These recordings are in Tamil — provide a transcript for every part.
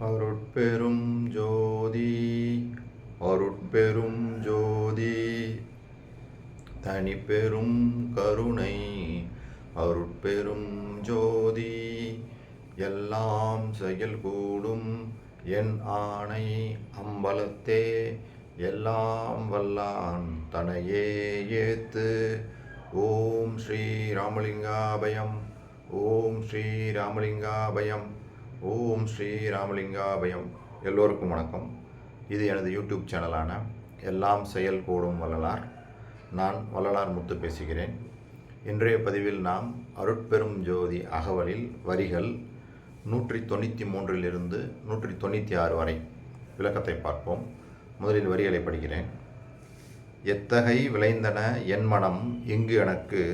அருட்பெரும் ஜோதி அருட்பெரும் ஜோதி தனிப்பெரும் கருணை அருட்பெரும் ஜோதி எல்லாம் செயல்கூடும் என் ஆணை அம்பலத்தே எல்லாம் வல்லான் தனையே ஏத்து. ஓம் ஸ்ரீ ராமலிங்காபயம். ஓம் ஸ்ரீ ராமலிங்காபயம். ஓம் ஸ்ரீ ராமலிங்காபயம். எல்லோருக்கும் வணக்கம். இது எனது யூடியூப் சேனலான எல்லாம் செயல் கூடும் வள்ளலார். நான் வள்ளலார் முத்து பேசுகிறேன். இன்றைய பதிவில் நாம் அருட்பெரும் ஜோதி அகவலில் வரிகள் 193 196 வரை விளக்கத்தை பார்ப்போம். முதலில் வரிகளை படிக்கிறேன். எத்தகை விளைந்தன என் மனம் இங்கு எனக்கு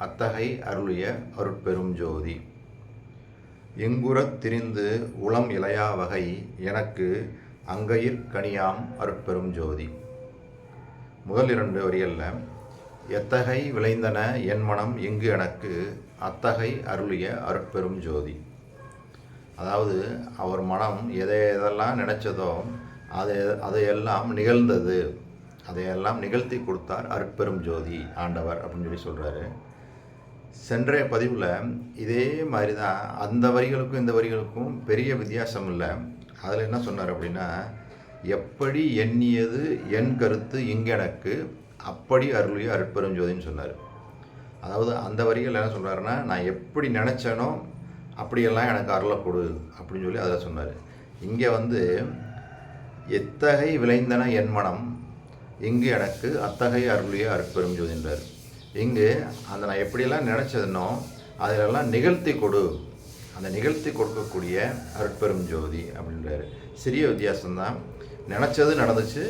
அத்தகை அருளிய அருட்பெரும் ஜோதி. எங்குறத் திரிந்து உளம் இளையா வகை எனக்கு அங்கையிற் கனியாம் அருட்பெரும் ஜோதி. முதல் 2 வரிகளில் எத்தகை விளைந்தன என் மனம் இங்கு எனக்கு அத்தகை அருளிய அருட்பெரும் ஜோதி. அதாவது அவர் மனம் எதையெல்லாம் நினைச்சதோ அதையெல்லாம் நிகழ்ந்தது, அதையெல்லாம் நிகழ்த்தி கொடுத்தார் அருட்பெரும் ஜோதி ஆண்டவர் அப்படின்னு சொல்லி சொல்கிறாரு. சென்ற பதிவில் இதே மாதிரி தான் அந்த வரிகளுக்கும் இந்த வரிகளுக்கும் பெரிய வித்தியாசம் இல்லை. அதில் என்ன சொன்னார் அப்படின்னா, எப்படி எண்ணியது என் கருத்து இங்கெனக்கு அப்படி அருளிய அருட்பெரும் ஜோதின்னு சொன்னார். அதாவது அந்த வரிகள் என்ன சொல்கிறாருன்னா, நான் எப்படி நினச்சேனோ அப்படியெல்லாம் எனக்கு அருளை கொடு அப்படின்னு சொல்லி அதில் சொன்னார். இங்கே எத்தகை விளைந்தன என் மனம் இங்கு எனக்கு அத்தகை அருளிய அருட்பெரும் ஜோதின்றார். இங்கு அந்த நான் எப்படியெல்லாம் நினச்சதுனோ அதிலெல்லாம் நிகழ்த்தி கொடு, அந்த நிகழ்த்தி கொடுக்கக்கூடிய அருட்பெரும் ஜோதி அப்படின்றாரு. சிறிய வித்தியாசம்தான். நினச்சது நடந்துச்சு,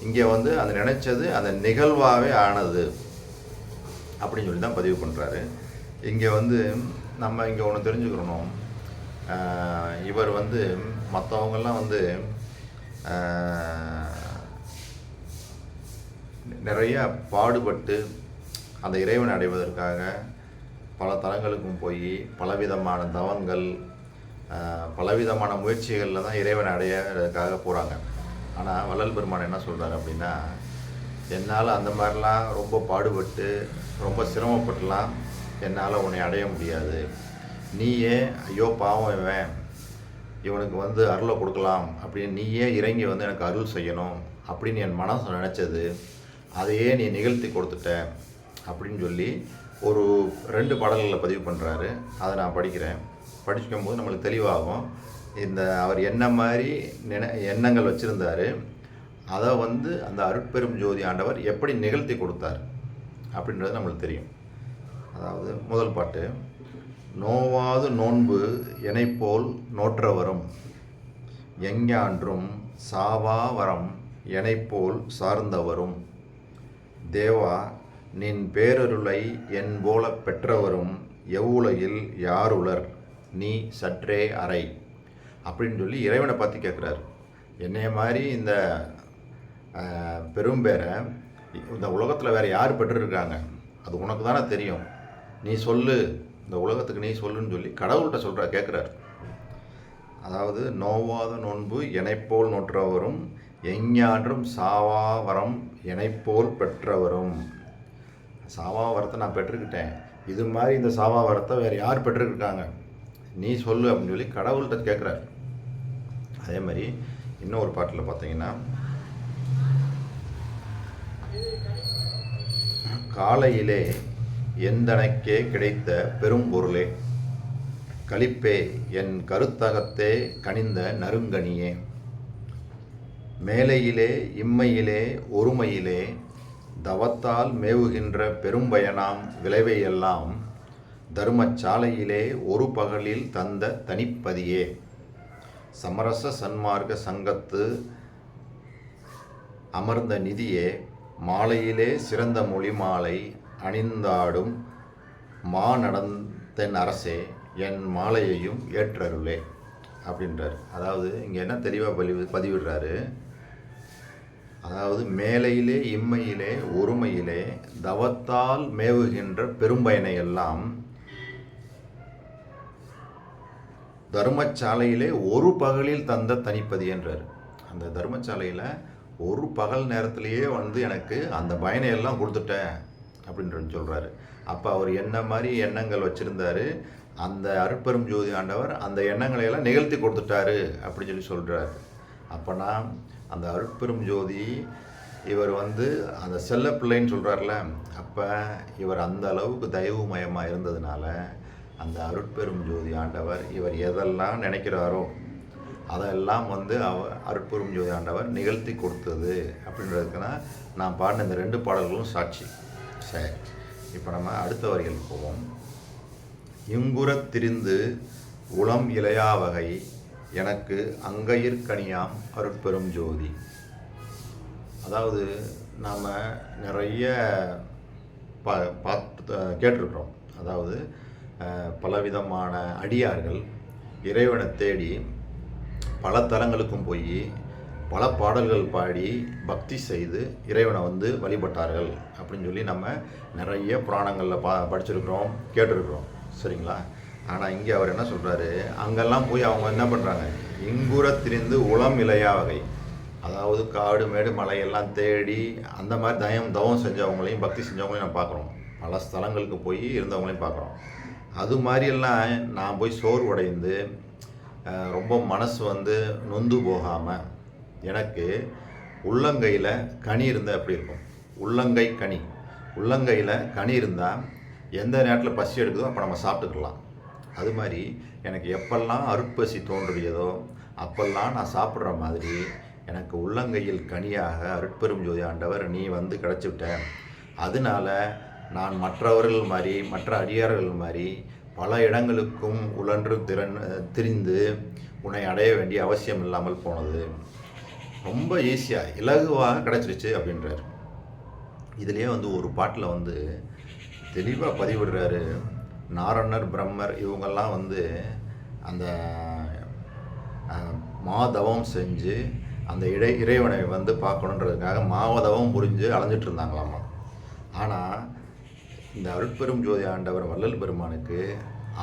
இங்கே அந்த நினச்சது அந்த நிகழ்வாகவே ஆனது அப்படின்னு சொல்லி தான் பதிவு பண்ணுறாரு. இங்கே நம்ம இங்கே ஒன்று தெரிஞ்சுக்கிறணும். இவர் மற்றவங்கெல்லாம் நிறைய பாடுபட்டு அந்த இறைவனை அடைவதற்காக பல தலங்களுக்கும் போய் பலவிதமான தவங்கள் பலவிதமான முயற்சிகளில் தான் இறைவனை அடையிறதுக்காக போகிறாங்க. ஆனால் வள்ளல் பெருமான் என்ன சொல்கிறார் அப்படின்னா, என்னால் அந்த மாதிரிலாம் ரொம்ப பாடுபட்டு ரொம்ப சிரமப்பட்டுலாம் என்னால் உன்னை அடைய முடியாது. நீயே ஐயோ பாவம் இவனுக்கு அருளை கொடுக்கலாம் அப்படின்னு நீயே இறங்கி எனக்கு அருள் செய்யணும் அப்படின்னு என் மனசு நினச்சது, அதையே நீ நிகழ்த்தி கொடுத்துட்ட அப்படின்னு சொல்லி ஒரு 2 பாடல்களில் பதிவு பண்ணுறாரு. அதை நான் படிக்கிறேன். படிக்கும் போது நம்மளுக்கு தெளிவாகும். அவர் என்ன மாதிரி எண்ணங்கள் வச்சுருந்தார், அதை அந்த அருட்பெரும் ஜோதி ஆண்டவர் எப்படி நிகழ்த்தி கொடுத்தார் அப்படின்றது நம்மளுக்கு தெரியும். அதாவது முதல் பாட்டு, நோவாது நோன்பு எனைப்போல் நோற்றவரும் எஞ்ஞான்றும் சாவா வரம் எனைப்போல் சார்ந்தவரும் தேவா நின் பேரருளை என் போல பெற்றவரும் எவ்வுலகில் யாருளர் நீ சற்றே அறை அப்படின்னு சொல்லி இறைவனை பார்த்து கேட்குறாரு. என்னைய மாதிரி இந்த பெரும்பேரை இந்த உலகத்தில் வேறு யார் பெற்றிருக்காங்க, அது உனக்கு தானே தெரியும், நீ சொல்லு, இந்த உலகத்துக்கு நீ சொல்லுன்னு சொல்லி கடவுள்கிட்ட கேட்குறாரு. அதாவது நோவாத நோன்பு எனைப்போல் நோற்றவரும் எஞ்ஞான்றும் சாவா வரம் எனைப்போல் பெற்றவரும். சாவா வரத்தை நான் பெற்றுக்கிட்டேன், இது மாதிரி இந்த சாவா வரத்தை வேறு யார் பெற்றுருக்காங்க, நீ சொல்லு அப்படின்னு சொல்லி கடவுள்கிட்ட கேட்குறாரு. அதே மாதிரி இன்னொரு பாட்டில் பார்த்தீங்கன்னா, காலையிலே எந்தனக்கே கிடைத்த பெரும் பொருளே களிப்பே என் கருத்தகத்தே கனிந்த நறுங்கனியே மேலையிலே இம்மையிலே ஒருமையிலே தவத்தால் மேவுகின்ற பெரும்பயனாம் விளைவையெல்லாம் தர்மச்சாலையிலே ஒரு பகலில் தந்த தனிப்பதியே சமரச சன்மார்க்க சங்கத்து அமர்ந்த நிதியே மாலையிலே சிறந்த மொழி மாலை அணிந்தாடும் நடந்தென் அரசே என் மாலையையும் ஏற்றருளே அப்படின்றார். அதாவது இங்கே என்ன தெளிவாக பதிவிடுறாரு, அதாவது மேலையிலே இம்மையிலே ஒருமையிலே தவத்தால் மேவுகின்ற பெரும்பயனை எல்லாம் தர்மசாலையிலே ஒரு பகலில் தந்த தனிப்பதி என்றார். அந்த தர்மசாலையில் ஒரு பகல் நேரத்திலேயே வந்து எனக்கு அந்த பயனை எல்லாம் கொடுத்துட்டேன் அப்படின்றது சொல்கிறாரு. அப்போ அவர் என்ன மாதிரி எண்ணங்கள் வச்சுருந்தார், அந்த அருட்பெரும் ஜோதி ஆண்டவர் அந்த எண்ணங்களை எல்லாம் நிகழ்த்தி கொடுத்துட்டாரு அப்படின்னு சொல்கிறார். அப்போனா அந்த அருட்பெரும் ஜோதி இவர் வந்து அந்த செல்ல பிள்ளைன்னு சொல்கிறார்ல, அப்போ இவர் அந்த அளவுக்கு தயவுமயமாக இருந்ததுனால அந்த அருட்பெரும் ஜோதி ஆண்டவர் இவர் எதெல்லாம் நினைக்கிறாரோ அதெல்லாம் வந்து அருட்பெரும் ஜோதி ஆண்டவர் நிகழ்த்தி கொடுத்தது அப்படின்றதுக்குன்னா நான் பாடின இந்த 2 பாடல்களும் சாட்சி. சரி, இப்போ நம்ம அடுத்த வரிகளுக்கு போவோம். இங்குறத் திரிந்து உளம் இளையா வகை எனக்கு அங்கையிற்கனியாம் அருட்பெரும் ஜோதி. அதாவது நாம் நிறைய கேட்டிருக்கிறோம். அதாவது பலவிதமான அடியார்கள் இறைவனை தேடி பல தலங்களுக்கும் போய் பல பாடல்கள் பாடி பக்தி செய்து இறைவனை வந்து வழிபட்டார்கள் அப்படின்னு சொல்லி நம்ம நிறைய புராணங்களில் படிச்சிருக்கிறோம், கேட்டிருக்கிறோம். சரிங்களா? ஆனால் இங்கே அவர் என்ன சொல்கிறாரு, அங்கெல்லாம் போய் அவங்க என்ன பண்ணுறாங்க, இங்குற திரிந்து உளம் இளையா வகை, அதாவது காடு மேடு மலையெல்லாம் தேடி அந்த மாதிரி தவம் செஞ்சவங்களையும் பக்தி செஞ்சவங்களையும் நம்ம பார்க்குறோம். பல ஸ்தலங்களுக்கு போய் இருந்தவங்களையும் பார்க்குறோம். அது மாதிரியெல்லாம் நான் போய் சோர்வடைந்து ரொம்ப மனசு வந்து நொந்து போகாமல் எனக்கு உள்ளங்கையில் கனி இருந்தால் எப்படி இருக்கும், உள்ளங்கை கனி, உள்ளங்கையில் கனி இருந்தால் எந்த நேரத்தில் பசி எடுக்குதோ அப்போ நம்ம சாப்பிட்டுக்கலாம். அது மாதிரி எனக்கு எப்பெல்லாம் அருட்பசி தோன்றியதோ அப்பெல்லாம் நான் சாப்பிட்ற மாதிரி எனக்கு உள்ளங்கையில் கனியாக அருட்பெரும் ஜோதி ஆண்டவர் நீ வந்து கிடச்சிவிட்ட. அதனால நான் மற்றவர்கள் மாதிரி மற்ற அடியார்கள் மாதிரி பல இடங்களுக்கும் உழன்று திரிந்து உன்னை அடைய வேண்டிய அவசியம் இல்லாமல் போனது, ரொம்ப ஈஸியாக இலகுவாக கிடச்சிருச்சு அப்படின்றார். இதுலேயே வந்து ஒரு பாட்டில் வந்து தெளிவாக பதிவிடுறாரு. நாரணர் பிரம்மர் இவங்கெல்லாம் வந்து அந்த மாதவம் செஞ்சு அந்த இறைவனை வந்து பார்க்கணுன்றதுக்காக மாவதவம் புரிஞ்சு அலைஞ்சிட்டு இருந்தாங்களாமா. ஆனால் இந்த அருட்பெரும் ஜோதி ஆண்டவர் வள்ளல் பெருமானுக்கு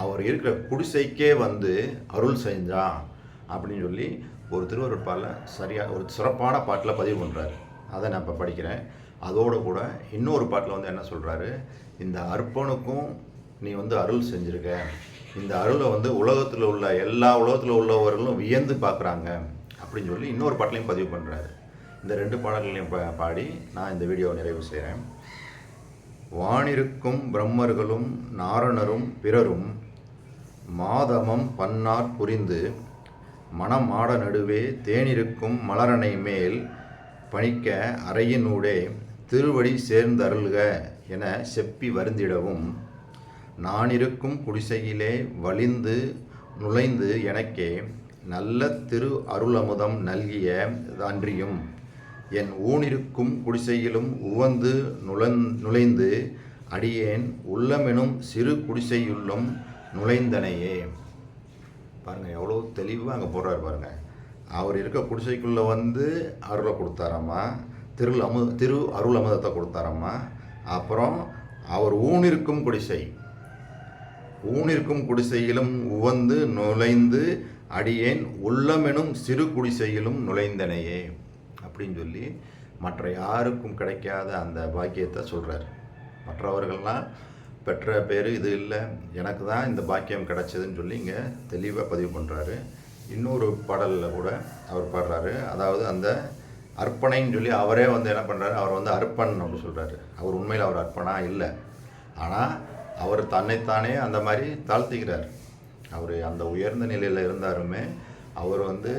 அவர் இருக்கிற குடிசைக்கே வந்து அருள் செஞ்சான் அப்படின்னு சொல்லி ஒரு திருவருட்பாலில் சரியாக ஒரு சிறப்பான பாட்டில் பதிவு பண்ணுறாரு. அதை நான் இப்போ படிக்கிறேன். அதோடு கூட இன்னொரு பாட்டில் வந்து என்ன சொல்கிறாரு, இந்த அர்ப்பனுக்கும் நீ வந்து அருள் செஞ்சுருக்க, இந்த அருளை வந்து உலகத்தில் உள்ள எல்லா உலகத்தில் உள்ளவர்களும் வியந்து பார்க்குறாங்க அப்படின்னு சொல்லி இன்னொரு பாட்டிலையும் பதிவு பண்ணுறாரு. இந்த 2 பாடல்களையும் பாடி நான் இந்த வீடியோவை நிறைவு செய்கிறேன். வானிருக்கும் பிரம்மர்களும் நாரணரும் பிறரும் மாதமம் பன்னார் புரிந்து மணமாட நடுவே தேனிருக்கும் மலரணை மேல் பணிக்க அறையினூடே திருவடி சேர்ந்தருள்க என செப்பி வருந்திடவும் நானிருக்கும் குடிசையிலே வலிந்து நுழைந்து எனக்கே நல்ல திரு அருளமுதம் நல்கிய அன்றியும் என் ஊனிருக்கும் குடிசையிலும் உவந்து நுழைந்து அடியேன் உள்ளமெனும் சிறு குடிசையுள்ளும் நுழைந்தனையே. பாருங்கள் எவ்வளோ தெளிவாக அங்கே போடுறாரு பாருங்கள். அவர் இருக்க குடிசைக்குள்ளே வந்து அருளை கொடுத்தாராம்மா, திரு அருள் அமுதத்தை கொடுத்தாராம்மா. அப்புறம் அவர் ஊனிருக்கும் குடிசையிலும் உவந்து நுழைந்து அடியேன் உள்ளமெனும் சிறு குடிசையிலும் நுழைந்தனையே அப்படின்னு சொல்லி மற்ற யாருக்கும் கிடைக்காத அந்த பாக்கியத்தை சொல்கிறார். மற்றவர்கள்லாம் பெற்ற பேர் இது இல்லை, எனக்கு தான் இந்த பாக்கியம் கிடைச்சதுன்னு சொல்லி இங்கே தெளிவாக பதிவு பண்ணுறாரு. இன்னொரு பாடலில் கூட அவர் பாடுறாரு. அதாவது அந்த அர்ப்பணைன்னு சொல்லி அவரே வந்து என்ன பண்ணுறாரு, அவர் வந்து அர்ப்பன் அப்படின்னு சொல்கிறாரு. அவர் உண்மையில் அவர் அர்ப்பணா இல்லை, ஆனால் அவர் தன்னைத்தானே அந்த மாதிரி தாழ்த்திக்கிறார். அவர் அந்த உயர்ந்த நிலையில் இருந்தாருமே அவர் வந்து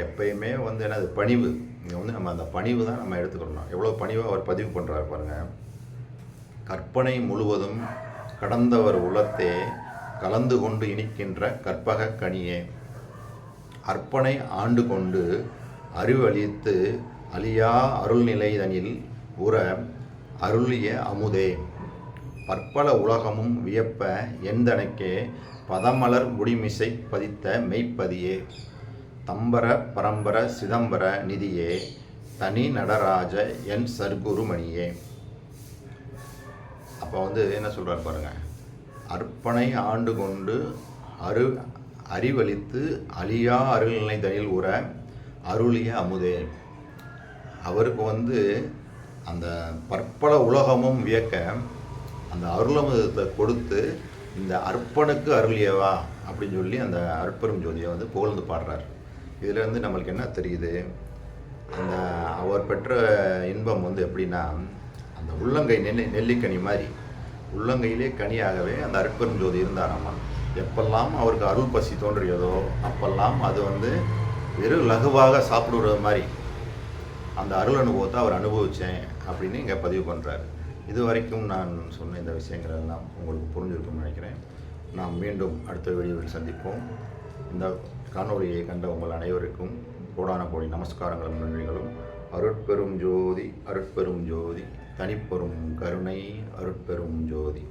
எப்பயுமே வந்து என்னது பணிவு. இங்கே வந்து நம்ம அந்த பணிவு தான் நம்ம எடுத்துக்கணும். எவ்வளோ பணிவாக அவர் பதிவு பண்ணுறாரு பாருங்கள். கற்பனை முழுவதும் கடந்தவர் உளத்தே கலந்து கொண்டு இனிக்கின்ற கற்பக கனியே, அர்ப்பணை ஆண்டு கொண்டு அறிவளித்து அழியா அருள்நிலைதனில் உற அருளிய அமுதே, பற்பல உலகமும் வியப்ப எந்தனக்கே பதமலர் முடிமிசை பதித்த மெய்ப்பதியே, தம்பர பரம்பர சிதம்பர நிதியே தனி நடராஜ என் சர்க்குருமணியே. அப்போ வந்து என்ன சொல்கிறார் பாருங்கள், அர்ப்பணை ஆண்டு கொண்டு அறிவளித்து அழியா அருள்நிலை தனில் உற அருளிய அமுதே. அவருக்கு வந்து அந்த பற்பல உலகமும் வியக்க அந்த அருளமுதத்தை கொடுத்து இந்த அர்ப்பனுக்கு அருளியவா அப்படின்னு சொல்லி அந்த அருட்பெரும் ஜோதியை வந்து புகழ்ந்து பாடுறார். இதிலேருந்து நம்மளுக்கு என்ன தெரியுது, அந்த அவர் பெற்ற இன்பம் வந்து எப்படின்னா, அந்த உள்ளங்கை நெல்லிக்கனி மாதிரி உள்ளங்கையிலே கனியாகவே அந்த அருட்பெரும் ஜோதி இருந்தாராமா. எப்பெல்லாம் அவருக்கு அருள் பசி தோன்றியதோ அப்பெல்லாம் அது வந்து வெறும் லகுவாக சாப்பிடுறது மாதிரி அந்த அருள் அனுபவத்தை அவர் அனுபவித்தேன் அப்படின்னு இங்கே பதிவு பண்ணுறாரு. இது வரைக்கும் நான் சொன்ன இந்த விஷயங்கள் எல்லாம் உங்களுக்கு புரிஞ்சிருக்கும்னு நினைக்கிறேன். நாம் மீண்டும் அடுத்த வீடியோவில் சந்திப்போம். இந்த காணொளியை கண்ட உங்கள் அனைவருக்கும் கோடான கோடி நமஸ்காரங்களும் நன்றிகளும். அருட்பெரும் ஜோதி, அருட்பெரும் ஜோதி, தனிப்பெரும் கருணை, அருட்பெரும் ஜோதி.